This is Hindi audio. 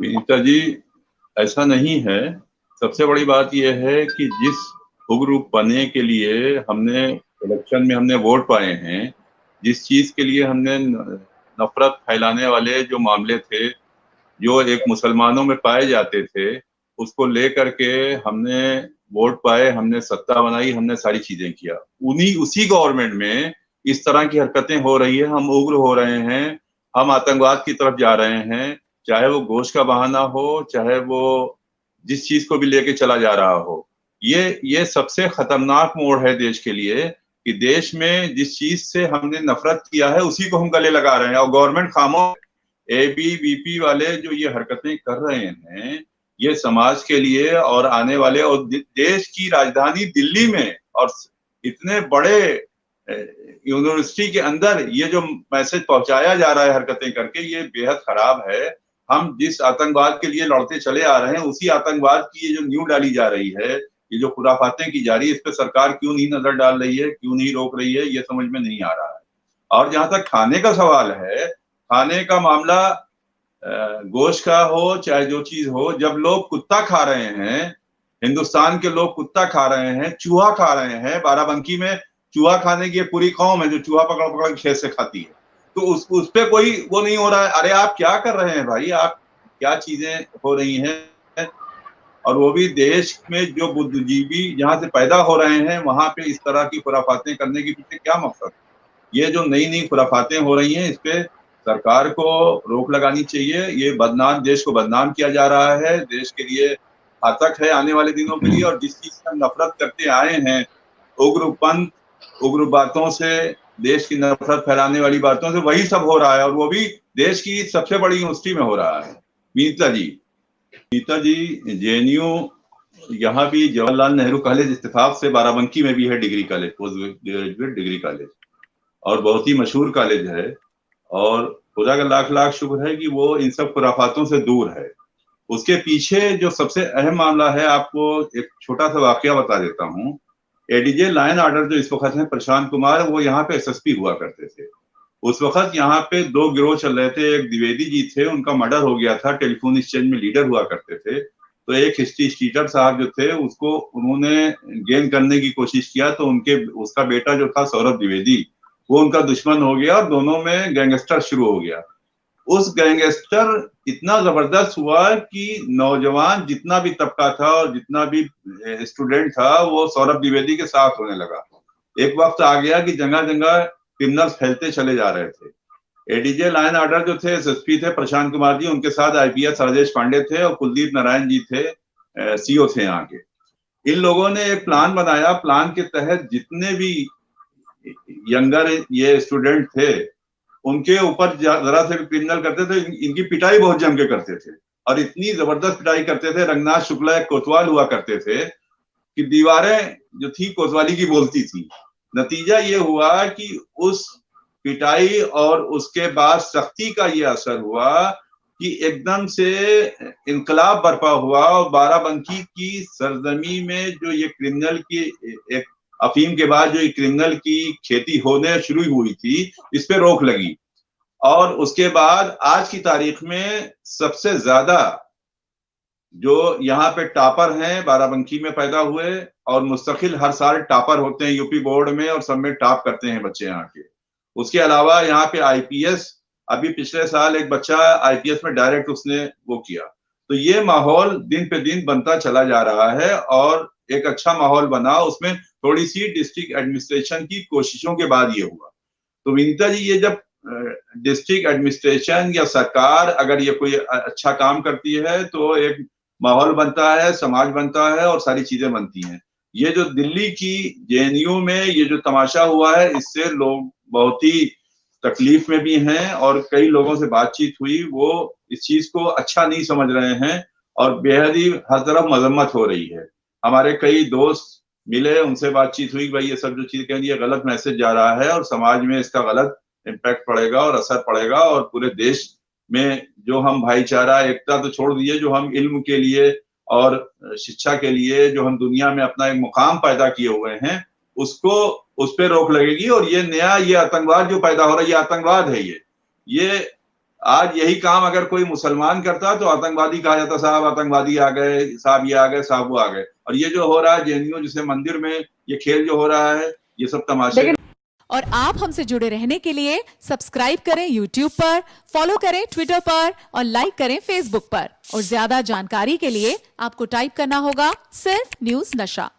विनीता जी, ऐसा नहीं है। सबसे बड़ी बात यह है कि जिस उग्र बनने के लिए हमने इलेक्शन में हमने वोट पाए हैं, जिस चीज के लिए हमने नफरत फैलाने वाले जो मामले थे, जो एक मुसलमानों में पाए जाते थे, उसको लेकर के हमने वोट पाए, हमने सत्ता बनाई, हमने सारी चीजें किया। उन्हीं उसी गवर्नमेंट में इस तरह की हरकतें हो रही है, हम उग्र हो रहे हैं, हम आतंकवाद की तरफ जा रहे हैं। चाहे वो गोश्त का बहाना हो, चाहे वो जिस चीज को भी लेके चला जा रहा हो, ये सबसे खतरनाक मोड़ है देश के लिए कि देश में जिस चीज से हमने नफरत किया है उसी को हम गले लगा रहे हैं, और गवर्नमेंट खामोश। एबीवीपी वाले जो ये हरकतें कर रहे हैं, ये समाज के लिए और आने वाले और देश की राजधानी दिल्ली में और इतने बड़े यूनिवर्सिटी के अंदर ये जो मैसेज पहुंचाया जा रहा है हरकतें करके, ये बेहद खराब है। हम जिस आतंकवाद के लिए लड़ते चले आ रहे हैं, उसी आतंकवाद की ये जो न्यू डाली जा रही है, ये जो खुराफातें की जा रही है, इस पर सरकार क्यों नहीं नजर डाल रही है, क्यों नहीं रोक रही है, ये समझ में नहीं आ रहा है। और जहां तक खाने का सवाल है, खाने का मामला गोश्त का हो चाहे जो चीज हो, जब लोग कुत्ता खा रहे हैं, हिंदुस्तान के लोग कुत्ता खा रहे हैं, चूहा खा रहे हैं, बाराबंकी में चूहा खाने की पूरी कौम है जो चूहा पकड़ पकड़ खेत से खाती है, तो उस पे कोई वो नहीं हो रहा है। अरे आप क्या कर रहे हैं भाई, आप क्या चीजें हो रही हैं। और वो भी देश में जो बुद्धिजीवी जहां से पैदा हो रहे हैं, वहां पे इस तरह की खुराफातें करने के पीछे क्या मकसद। ये जो नई नई खुराफातें हो रही हैं, इस पे सरकार को रोक लगानी चाहिए। ये बदनाम, देश को बदनाम किया जा रहा है, देश के लिए घातक है आने वाले दिनों के लिए। और जिस चीज से हम नफरत करते आए हैं, उग्रपंथ, उग्र बातों से, देश की नफरत फैलाने वाली बातों से, वही सब हो रहा है, और वो भी देश की सबसे बड़ी यूनिवर्सिटी में हो रहा है। मीता जी, जेएनयू, यहाँ भी जवाहरलाल नेहरू कॉलेज इत्तेफाक से बाराबंकी में भी है degree college, post graduate degree college, और बहुत ही मशहूर कॉलेज है। और खुदा का लाख लाख शुक्र है कि वो इन सब खुराफातों से दूर है। उसके पीछे जो सबसे अहम मामला है, आपको एक छोटा सा वाकया बता देता हूँ। एडीजे लाइन ऑर्डर जो इस वक्त है, प्रशांत कुमार, वो यहाँ पे एसएसपी हुआ करते थे। उस वक्त यहाँ पे दो गिरोह चल रहे थे। एक द्विवेदी जी थे, उनका मर्डर हो गया था, टेलीफोन एक्सचेंज में लीडर हुआ करते थे। तो एक हिस्ट्री स्टीटर साहब जो थे, उसको उन्होंने गेन करने की कोशिश किया, तो उसका बेटा जो था सौरभ द्विवेदी, वो उनका दुश्मन हो गया और दोनों में गैंगस्टर शुरू हो गया। उस गैंगस्टर इतना जबरदस्त हुआ कि नौजवान जितना भी तबका था और जितना भी स्टूडेंट था, वो सौरभ द्विवेदी के साथ होने लगा। एक वक्त आ गया कि जगह जगह क्रिमिनल्स फैलते चले जा रहे थे। एडीजे लाइन ऑर्डर जो थे, एसएसपी थे प्रशांत कुमार जी, उनके साथ आईपीएस राजेश पांडे थे और कुलदीप नारायण जी थे, सीओ थे यहाँ के। इन लोगों ने एक प्लान बनाया। प्लान के तहत जितने भी यंगर ये स्टूडेंट थे, उनके ऊपर जरा से भी क्रिमिनल करते थे, इनकी पिटाई बहुत जम के करते थे। और इतनी जबरदस्त पिटाई करते थे, रंगनाथ शुक्ला एक कोतवाल हुआ करते थे, कि दीवारें जो थी कोतवाली की बोलती थी। नतीजा ये हुआ कि उस पिटाई और उसके बाद सख्ती का ये असर हुआ कि एकदम से इनकलाब बर्पा हुआ, और बाराबंकी की सरजमी में जो ये क्रिमिनल की एक अफीम के बाद जो क्रिमिनल की खेती होने शुरू हुई थी, इस पे रोक लगी। और उसके बाद आज की तारीख में सबसे ज्यादा जो यहाँ पे टॉपर हैं, बाराबंकी में पैदा हुए और मुस्तकिल हर साल टॉपर होते हैं यूपी बोर्ड में, और सब में टॉप करते हैं बच्चे यहाँ के। उसके अलावा यहाँ पे आईपीएस, अभी पिछले साल एक बच्चा आईपीएस में डायरेक्ट उसने वो किया। तो ये माहौल दिन पे दिन बनता चला जा रहा है, और एक अच्छा माहौल बना, उसमें थोड़ी सी डिस्ट्रिक्ट एडमिनिस्ट्रेशन की कोशिशों के बाद ये हुआ। तो विनीता जी, ये जब डिस्ट्रिक्ट एडमिनिस्ट्रेशन या सरकार अगर ये कोई अच्छा काम करती है, तो एक माहौल बनता है, समाज बनता है, और सारी चीजें बनती हैं। ये जो दिल्ली की जेएनयू में ये जो तमाशा हुआ है, इससे लोग बहुत ही तकलीफ में भी हैं, और कई लोगों से बातचीत हुई, वो इस चीज को अच्छा नहीं समझ रहे हैं, और बेहद ही हर तरफ मजम्मत हो रही है। हमारे कई दोस्त मिले, उनसे बातचीत हुई, भाई ये सब जो चीज कह, ये गलत मैसेज जा रहा है, और समाज में इसका गलत इम्पैक्ट पड़ेगा और असर पड़ेगा, और पूरे देश में जो हम भाईचारा, एकता तो छोड़ दिए, जो हम इल्म के लिए और शिक्षा के लिए जो हम दुनिया में अपना एक मुकाम पैदा किए हुए हैं, उसको, उस पर रोक लगेगी। और ये नया ये आतंकवाद जो पैदा हो रहा है, ये आतंकवाद है। ये आज यही काम अगर कोई मुसलमान करता तो आतंकवादी कहा जाता, साहब आतंकवादी आ गए, साहब ये आ गए, साहब वो आ गए। और ये जो हो रहा है जेएनयू जैसे मंदिर में ये खेल जो हो रहा है, ये सब तमाशे। और आप हमसे जुड़े रहने के लिए सब्सक्राइब करें YouTube पर, फॉलो करें ट्विटर पर और लाइक करें Facebook पर। और ज्यादा जानकारी के लिए आपको टाइप करना होगा सिर्फ न्यूज नशा।